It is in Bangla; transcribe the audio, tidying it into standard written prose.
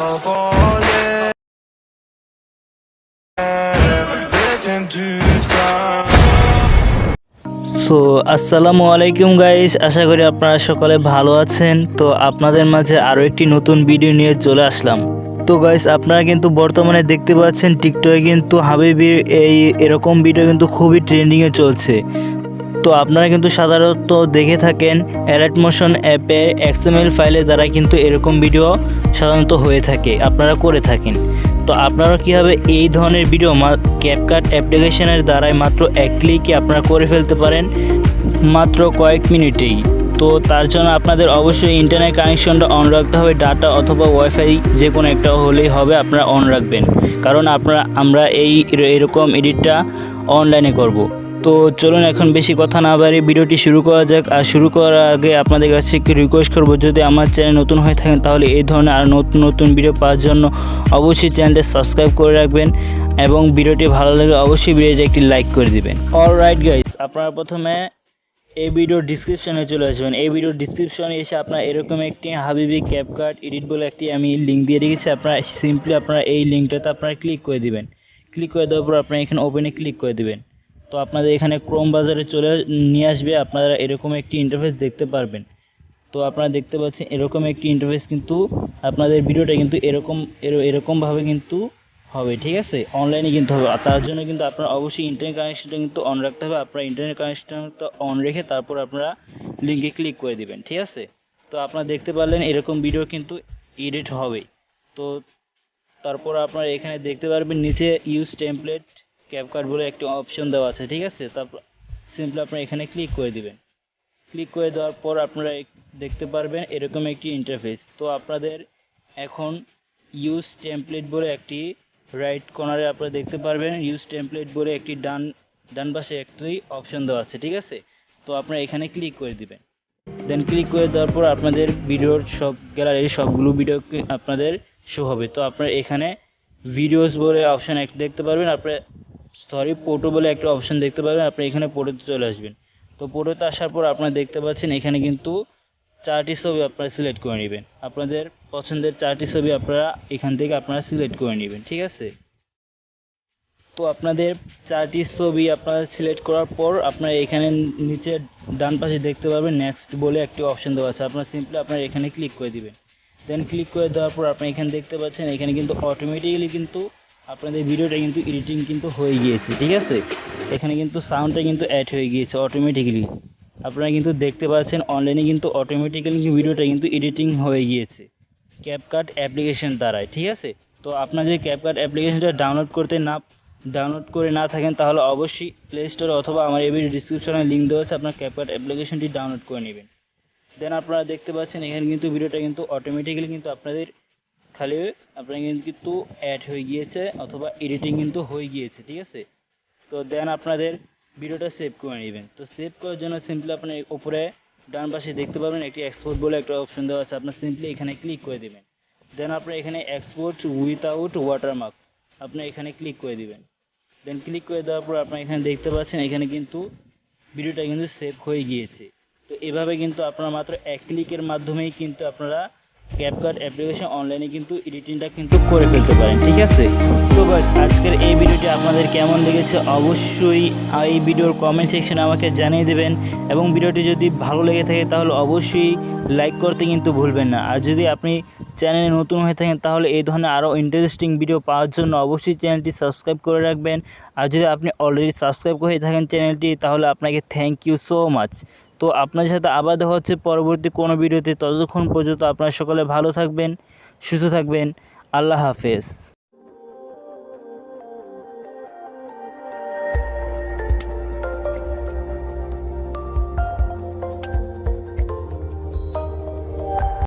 সো আসসালামু আলাইকুম গাইস, আশা করি আপনারা সকলে ভালো আছেন। তো আপনাদের মাঝে আরও একটি নতুন ভিডিও নিয়ে চলে আসলাম। তো গাইস, আপনারা কিন্তু বর্তমানে দেখতে পাচ্ছেন টিকটকে কিন্তু হাবিবির এরকম ভিডিও কিন্তু খুবই ট্রেন্ডিংয়ে চলছে। তো আপনারা কিন্তু সাধারণত দেখে থাকেন অ্যালার্ট মোশন অ্যাপের XML ফাইলের দ্বারা কিন্তু এরকম ভিডিও সাধারণত হয়ে থাকে, আপনারা করে থাকেন। তো আপনারা কীভাবে এই ধরনের ভিডিও ক্যাপকাট অ্যাপ্লিকেশনের দ্বারাই মাত্র এক ক্লিকে আপনারা করে ফেলতে পারেন মাত্র কয়েক মিনিটেই। তো তার জন্য আপনাদের অবশ্যই ইন্টারনেট কানেকশনটা অন রাখতে হবে, ডাটা অথবা ওয়াইফাই যে কোনো একটা হলেই হবে, আপনারা অন রাখবেন। কারণ আমরা এরকম এডিটটা অনলাইনে করব। তো চলুন এখন বেশি কথা না বাড়িয়ে ভিডিওটি শুরু করা যাক। আর শুরু করার আগে আপনাদের কাছে একটু রিকোয়েস্ট করব, যদি আমার চ্যানেল নতুন হয়ে থাকেন তাহলে এই ধরনের আর নতুন নতুন ভিডিও পাওয়ার জন্য অবশ্যই চ্যানেলটি সাবস্ক্রাইব করে রাখবেন এবং ভিডিওটি ভালো লাগলে অবশ্যই ভিডিওতে একটি লাইক করে দিবেন। অলরাইট গাইস, আপনারা প্রথমে এই ভিডিওর ডিসক্রিপশনে চলে আসবেন। এই ভিডিওর ডিসক্রিপশনে এসে আপনারা এরকম একটি হাবিবি ক্যাপকাট এডিট বলে একটি আমি লিঙ্ক দিয়ে রেখেছি। আপনারা সিম্পলি আপনারা এই লিঙ্কটাতে আপনারা ক্লিক করে দিবেন। ক্লিক করে দেওয়ার পর আপনারা এখানে ওপেনে ক্লিক করে দিবেন। তো আপনাদের এখানে ক্রোম ব্রাউজারে চলে নিয়ে আসবে, আপনারা এরকম একটি ইন্টারফেস দেখতে পারবেন। তো আপনারা দেখতে পাচ্ছেন এরকম একটি ইন্টারফেস, কিন্তু আপনাদের ভিডিওটা কিন্তু এরকমভাবে কিন্তু হবে, ঠিক আছে, অনলাইনে কিন্তু হবে। আর তার জন্য কিন্তু আপনারা অবশ্যই ইন্টারনেট কানেকশনটা কিন্তু অন রাখতে হবে। আপনারা ইন্টারনেট কানেকশনটা অন রেখে তারপর আপনারা লিঙ্কে ক্লিক করে দিবেন, ঠিক আছে। তো আপনারা দেখতে পারলেন এরকম ভিডিও কিন্তু এডিট হবে। তো তারপর আপনারা এখানে দেখতে পারবেন নিচে ইউজ টেমপ্লেট ক্যাপকাট বলে একটি অপশন দেওয়া আছে, ঠিক আছে। তারপর সিম্পলি আপনারা এখানে ক্লিক করে দিবেন। ক্লিক করে দেওয়ার পর আপনারা দেখতে পারবেন এরকম একটি ইন্টারফেস। তো আপনাদের এখন ইউজ টেমপ্লেট বলে একটি রাইট কর্নারে আপনারা দেখতে পারবেন ইউজ টেমপ্লেট বলে একটি ডান পাশে একটি অপশন দেওয়া আছে, ঠিক আছে। তো আপনারা এখানে ক্লিক করে দিবেন। দেন ক্লিক করে দেওয়ার পর আপনাদের ভিডিওর সব গ্যালারির সবগুলো ভিডিও আপনাদের শো হবে। তো আপনারা এখানে ভিডিওস বলে অপশন একটা দেখতে পারবেন, ফটো বলে একটা অপশন দেখতে পাবেন। আপনি এখানে ফটোতে চলে আসবেন। তো ফটোতে আসার পর আপনারা দেখতে পাচ্ছেন এখানে কিন্তু 4টি ছবি আপনারা সিলেক্ট করে নেবেন। আপনাদের পছন্দের 4টি ছবি আপনারা এখান থেকে আপনারা সিলেক্ট করে নেবেন, ঠিক আছে। তো আপনাদের 4টি ছবি আপনারা সিলেক্ট করার পর আপনারা এখানে নিচে ডান পাশে দেখতে পাবেন নেক্সট বলে একটি অপশন দেওয়া আছে। আপনারা সিম্পলি আপনারা এখানে ক্লিক করে দিবেন। দেন ক্লিক করে দেওয়ার পর আপনি এখানে দেখতে পাচ্ছেন এখানে কিন্তু অটোমেটিক্যালি কিন্তু আপনাদের ভিডিওটা কিন্তু এডিটিং কিন্তু হয়ে গিয়েছে, ঠিক আছে। এখানে কিন্তু সাউন্ডটা কিন্তু অ্যাড হয়ে গিয়েছে অটোমেটিক্যালি। আপনারা কিন্তু দেখতে পাচ্ছেন অনলাইনে কিন্তু অটোমেটিক্যালি ভিডিওটা কিন্তু এডিটিং হয়ে গিয়েছে ক্যাপকাট অ্যাপ্লিকেশন দ্বারাই, ঠিক আছে। তো আপনারা যদি ক্যাপকাট অ্যাপ্লিকেশনটা ডাউনলোড করে না থাকেন তাহলে অবশ্যই প্লে স্টোরে অথবা আমার এই ভিডিও ডিসক্রিপশনে লিঙ্ক দেওয়া আছে, আপনার ক্যাপকাট অ্যাপ্লিকেশনটি ডাউনলোড করে নেবেন। দেন আপনারা দেখতে পাচ্ছেন এখানে কিন্তু ভিডিওটা কিন্তু অটোমেটিক্যালি কিন্তু আপনাদের কিন্তু অ্যাড হয়ে গিয়েছে অথবা এডিটিং কিন্তু হয়ে গিয়েছে, ঠিক আছে। তো দেন আপনাদের ভিডিওটা সেভ করে নেবেন। তো সেভ করার জন্য সিম্পলি আপনার উপরে ডান পাশে দেখতে পাবেন একটি এক্সপোর্ট বলে একটা অপশন দেওয়া আছে। আপনার সিম্পলি এখানে ক্লিক করে দেবেন। দেন আপনার এখানে এক্সপোর্ট উইথাউট ওয়াটারমার্ক আপনার এখানে ক্লিক করে দিবেন। দেন ক্লিক করে দেওয়ার পর আপনারা এখানে দেখতে পাচ্ছেন এখানে কিন্তু ভিডিওটা কিন্তু সেভ হয়ে গিয়েছে। তো এভাবে কিন্তু আপনারা মাত্র এক ক্লিকের মাধ্যমেই কিন্তু আপনারা ক্যাপকাট অ্যাপ্লিকেশন অনলাইনে কিন্তু এডিটিংটা কিন্তু করে ফেলতে পারেন, ঠিক আছে। তো গাইস, আজকের এই ভিডিওটি আপনাদের কেমন লেগেছে অবশ্যই এই ভিডিওর কমেন্ট সেকশনে আমাকে জানিয়ে দেবেন এবং ভিডিওটি যদি ভালো লেগে থাকে তাহলে অবশ্যই লাইক করতে কিন্তু ভুলবেন না। আর যদি আপনি চ্যানেলে নতুন হয়ে থাকেন তাহলে এই ধরনের আরও ইন্টারেস্টিং ভিডিও পাওয়ার জন্য অবশ্যই চ্যানেলটি সাবস্ক্রাইব করে রাখবেন। আর যদি আপনি অলরেডি সাবস্ক্রাইব করে থাকেন চ্যানেলটি তাহলে আপনাকে থ্যাংক ইউ সো মাচ। তো আপনার সাথে আবার দেখা হচ্ছে পরবর্তী কোনো ভিডিওতে। ততক্ষণ পর্যন্ত আপনারা সকলে ভালো থাকবেন, সুস্থ থাকবেন। আল্লাহ হাফেজ।